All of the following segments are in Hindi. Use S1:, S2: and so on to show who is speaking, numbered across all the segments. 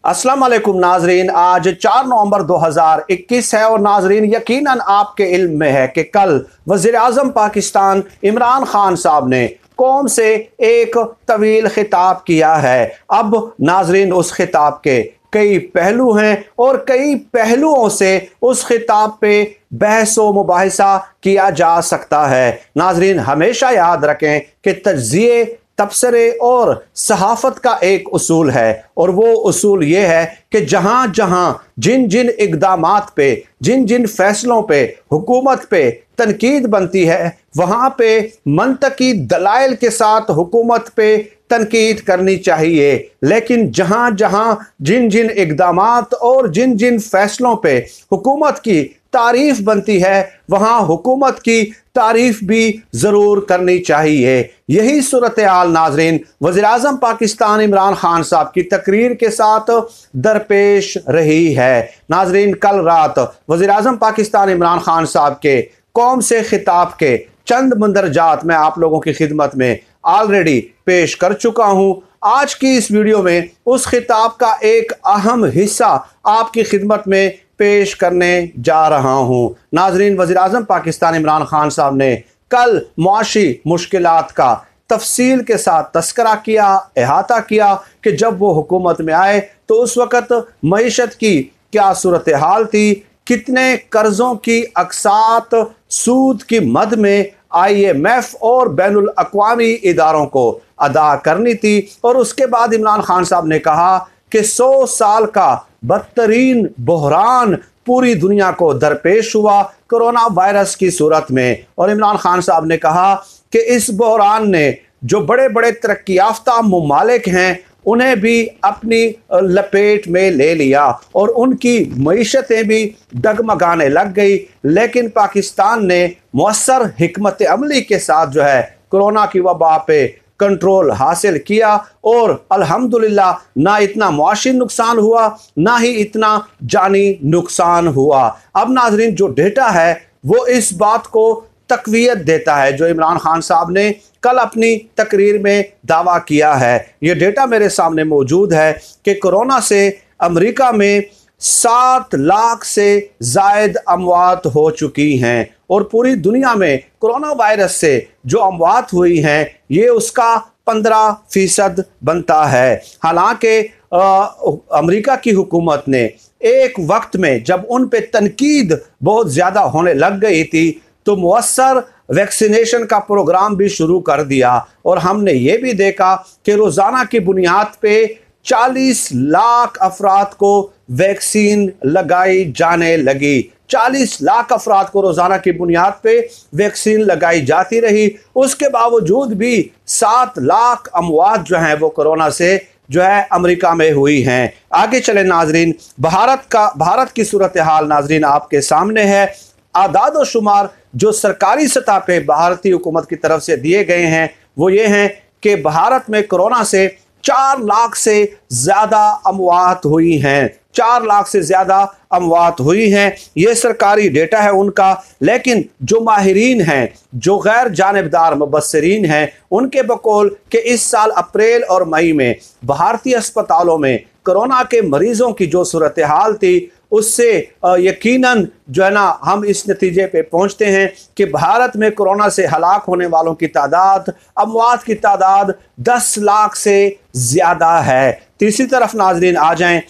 S1: अस्सलाम वालेकुम नाजरीन, आज 4 नवंबर 2021 है और नाजरीन यकीनन आपके इल्म में है कि कल वज़ीर आज़म पाकिस्तान इमरान खान साहब ने कौम से एक तवील खिताब किया है। अब नाजरीन उस खिताब के कई पहलू हैं और कई पहलुओं से उस खिताब पे बहस व मुबाहिसा किया जा सकता है। नाजरीन हमेशा याद रखें कि तज्ज़िये, तबसरे और सहाफ़त का एक उसूल है और वो उसूल ये है कि जहाँ जहाँ जिन जिन इक़दामात पे, जिन जिन फैसलों पे हुकूमत पे तनकीद बनती है, वहाँ पे मंतकी दलाइल के साथ हुकूमत पे तनकीद करनी चाहिए। लेकिन जहाँ जहाँ जिन जिन इक़दामात और जिन जिन फैसलों पे हुकूमत की तारीफ़ बनती है, वहाँ हुकूमत की तारीफ भी ज़रूर करनी चाहिए। यही सूरत हाल नाजरीन वज़ीर आज़म पाकिस्तान इमरान खान साहब की तकरीर के साथ दरपेश रही है। नाजरीन कल रात वज़ीर आज़म पाकिस्तान इमरान खान साहब के कौम से खिताब के चंद मंदरजात मैं आप लोगों की खिदमत में ऑलरेडी पेश कर चुका हूँ। आज की इस वीडियो में उस खिताब का एक अहम हिस्सा आपकी खिदमत में पेश करने जा रहा हूँ। नाजरीन वज़ीर आज़म पाकिस्तान इमरान खान साहब ने कल मुआशी मुश्किलात का तफसील के साथ तस्करा किया, अहाता किया कि जब वो हुकूमत में आए तो उस वक़्त मईशत की क्या सूरत हाल थी, कितने कर्ज़ों की अक़सात सूद की मद में IMF और बैनुल अक़वामी इदारों को अदा करनी थी। और उसके बाद इमरान खान साहब ने कहा कि 100 साल का बदतरीन बहरान पूरी दुनिया को दरपेश हुआ कोरोना वायरस की सूरत में। और इमरान खान साहब ने कहा कि इस बहरान ने जो बड़े बड़े तरक्की याफ्ता ममालिक हैं उन्हें भी अपनी लपेट में ले लिया और उनकी मईशतें भी डगमगाने लग गई। लेकिन पाकिस्तान ने मुअस्सर हिकमत अमली के साथ जो है कोरोना की वबा पे कंट्रोल हासिल किया और अल्हम्दुलिल्लाह ना इतना मुआशी नुकसान हुआ, ना ही इतना जानी नुकसान हुआ। अब नाजरीन जो डेटा है वो इस बात को तक़वियत देता है जो इमरान खान साहब ने कल अपनी तकरीर में दावा किया है। ये डेटा मेरे सामने मौजूद है कि कोरोना से अमेरिका में 7 लाख से ज़ायद अमवात हो चुकी हैं और पूरी दुनिया में कोरोना वायरस से जो अमवात हुई हैं ये उसका 15% बनता है। हालांकि अमेरिका की हुकूमत ने एक वक्त में जब उन पे तनकीद बहुत ज़्यादा होने लग गई थी तो मुअस्सर वैक्सीनेशन का प्रोग्राम भी शुरू कर दिया और हमने ये भी देखा कि रोज़ाना की बुनियाद पे 40 लाख अफराद को वैक्सीन लगाई जाने लगी। 40 लाख अफराद को रोज़ाना की बुनियाद पे वैक्सीन लगाई जाती रही। उसके बावजूद भी 7 लाख अमवात जो हैं वो कोरोना से जो है अमेरिका में हुई हैं। आगे चले नाजरीन, भारत की सूरत हाल नाजरीन आपके सामने है। आदाद व शुमार जो सरकारी सतह पे भारतीय हुकूमत की तरफ से दिए गए हैं वो ये हैं कि भारत में कोरोना से 4 लाख से ज़्यादा अमवात हुई हैं। 4 लाख से ज़्यादा अमवात हुई हैं, ये सरकारी डेटा है उनका। लेकिन जो माहिरीन हैं, जो गैर जानिबदार मुबस्सिरीन हैं, उनके बकौल कि इस साल अप्रैल और मई में भारतीय अस्पतालों में कोरोना के मरीज़ों की जो सूरत हाल थी उससे यकीनन जो है ना हम इस नतीजे पे पहुंचते हैं कि भारत में कोरोना से हलाक होने वालों की तादाद, अमवात की तादाद 10 लाख से ज़्यादा है। तीसरी तरफ नाजरीन आ जाएं,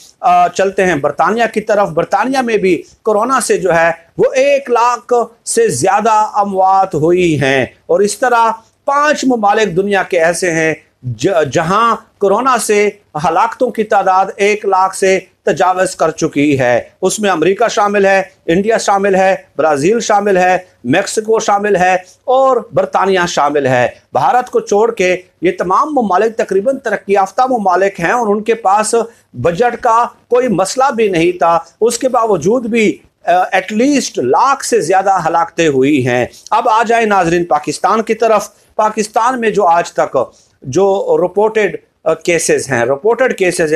S1: चलते हैं बरतानिया की तरफ। बरतानिया में भी कोरोना से जो है वो 1 लाख से ज़्यादा अमवात हुई हैं और इस तरह 5 ममालिक दुनिया के ऐसे हैं जहां कोरोना से हलाकतों की तादाद 1 लाख से तजावज़ कर चुकी है। उसमें अमेरिका शामिल है, इंडिया शामिल है, ब्राज़ील शामिल है, मेक्सिको शामिल है और बरतानिया शामिल है। भारत को छोड़ के ये तमाम ममालिक तकरीबन तरक्की याफ्ता ममालिक हैं और उनके पास बजट का कोई मसला भी नहीं था। उसके बावजूद भी एटलीस्ट लाख से ज़्यादा हलाकतें हुई हैं। अब आ जाए नाजरीन पाकिस्तान की तरफ। पाकिस्तान में जो आज तक जो रिपोर्टेड केसेस हैं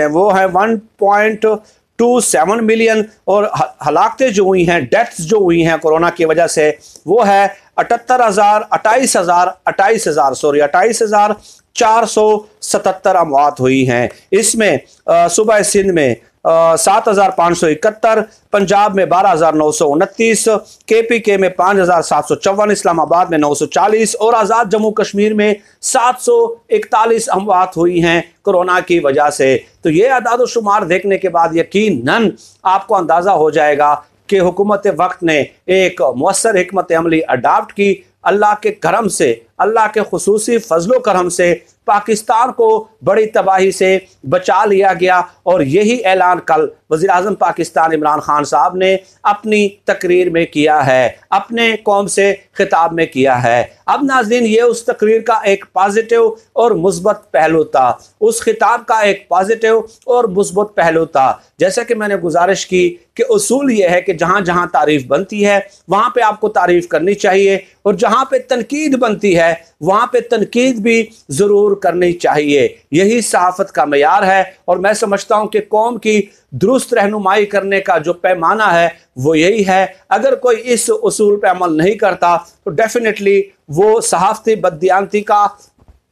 S1: वो है 1.27 मिलियन और हलाकतें जो हुई हैं, डेथ्स जो हुई हैं कोरोना की वजह से वो है 28,477 अमवात हुई हैं। इसमें सूबा सिंध में 7,571, पंजाब में 12,929, KPK में 5,754, इस्लामाबाद में 940 और आज़ाद जम्मू कश्मीर में 741 अमवात हुई हैं कोरोना की वजह से। तो ये अदाद शुमार देखने के बाद यकीनन आपको अंदाज़ा हो जाएगा कि हुकूमत वक्त ने एक मुअस्सर हिकमत अमली अडाप्ट की। अल्लाह के करम से, अल्लाह के खुसूसी फजलो करम से पाकिस्तान को बड़ी तबाही से बचा लिया गया। और यही ऐलान कल वज़ीर आज़म पाकिस्तान इमरान खान साहब ने अपनी तकरीर में किया है, अपने कौम से खिताब में किया है। अब नाज़रीन, ये उस तकरीर का एक पॉजिटिव और मुस्बत पहलू था, उस खिताब का एक पॉजिटिव और मुस्बत पहलू था। जैसा कि मैंने गुजारिश की कि उसूल ये है कि जहाँ जहाँ तारीफ़ बनती है वहाँ पे आपको तारीफ़ करनी चाहिए, और जहाँ पे तनकीद बनती है वहाँ पे तनकीद भी ज़रूर करनी चाहिए। यही सहाफ़त का मयार है। और मैं समझता हूँ कि कौम की दुरुस्त रहनुमाई करने का जो पैमाना है वो यही है। अगर कोई इस उसूल पे अमल नहीं करता तो डेफिनेटली वो सहाफ़ती बददियानती का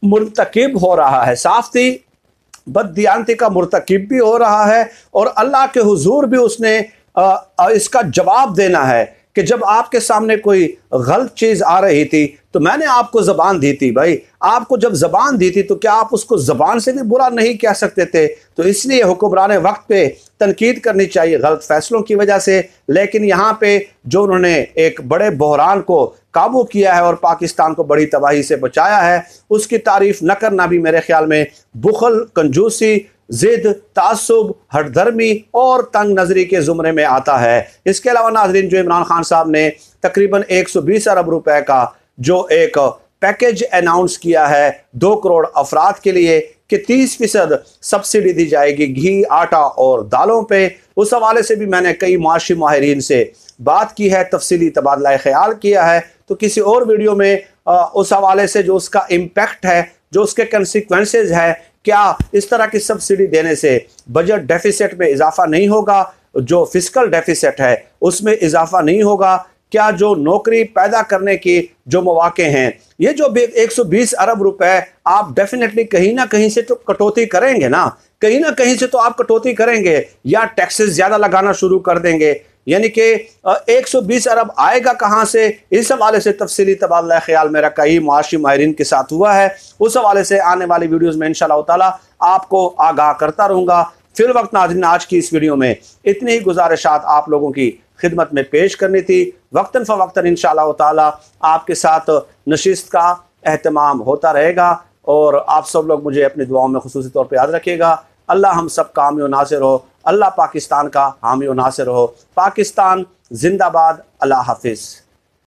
S1: मुर्तकिब हो रहा है, सहाफ़ती बददियानती का मुर्तकिब भी हो रहा है। और अल्लाह के हुजूर भी उसने इसका जवाब देना है कि जब आपके सामने कोई गलत चीज़ आ रही थी तो मैंने आपको ज़बान दी थी। भाई, आपको जब ज़बान दी थी तो क्या आप उसको ज़बान से भी बुरा नहीं कह सकते थे? तो इसलिए हुक्मरान वक्त पे तनकीद करनी चाहिए गलत फैसलों की वजह से। लेकिन यहाँ पे जो उन्होंने एक बड़े बहरान को काबू किया है और पाकिस्तान को बड़ी तबाही से बचाया है, उसकी तारीफ़ न करना भी मेरे ख्याल में बुखल, कंजूसी, जिद, तासुब, हठधर्मी और तंग नजरी के ज़ुमरे में आता है। इसके अलावा नाज़रीन, जो इमरान खान साहब ने तकरीबन 120 अरब रुपए का जो एक पैकेज अनाउंस किया है 2 करोड़ अफराद के लिए कि 30% सब्सिडी दी जाएगी घी, आटा और दालों पे, उस हवाले से भी मैंने कई माशी माहिरीन से बात की है, तफसीली तबादला ख्याल किया है। तो किसी और वीडियो में उस हवाले से जो उसका इम्पैक्ट है, जो उसके कंसिक्वेंसेज है, क्या इस तरह की सब्सिडी देने से बजट डेफिसिट में इजाफा नहीं होगा, जो फिस्कल डेफिसिट है उसमें इजाफा नहीं होगा, क्या जो नौकरी पैदा करने की जो मौके हैं, ये जो 120 अरब रुपए आप डेफिनेटली कहीं ना कहीं से तो कटौती करेंगे ना, कहीं ना कहीं से तो आप कटौती करेंगे या टैक्सेस ज़्यादा लगाना शुरू कर देंगे। यानी कि 120 अरब आएगा कहाँ से, इस हवाले से तफसीली तबादला ख्याल मेरा कई मुआशी माहिरीन के साथ हुआ है। उस हवाले से आने वाली वीडियोज़ में इंशाअल्लाह ताला आपको आगाह करता रहूँगा। फिर वक्त नाज़रीन, आज की इस वीडियो में इतनी ही गुजारिशात आप लोगों की खिदमत में पेश करनी थी। वक्तन फ़वक्तन इंशाअल्लाह ताला आपके साथ नशिस्त का एहतमाम होता रहेगा। और आप सब लोग मुझे अपनी दुआओं में खुसूसी तौर पर याद रखिएगा। अल्लाह हम सब का हामी व नासिर हो, अल्लाह पाकिस्तान का हामी व नासिर हो। पाकिस्तान जिंदाबाद। अल्लाह हाफिज़।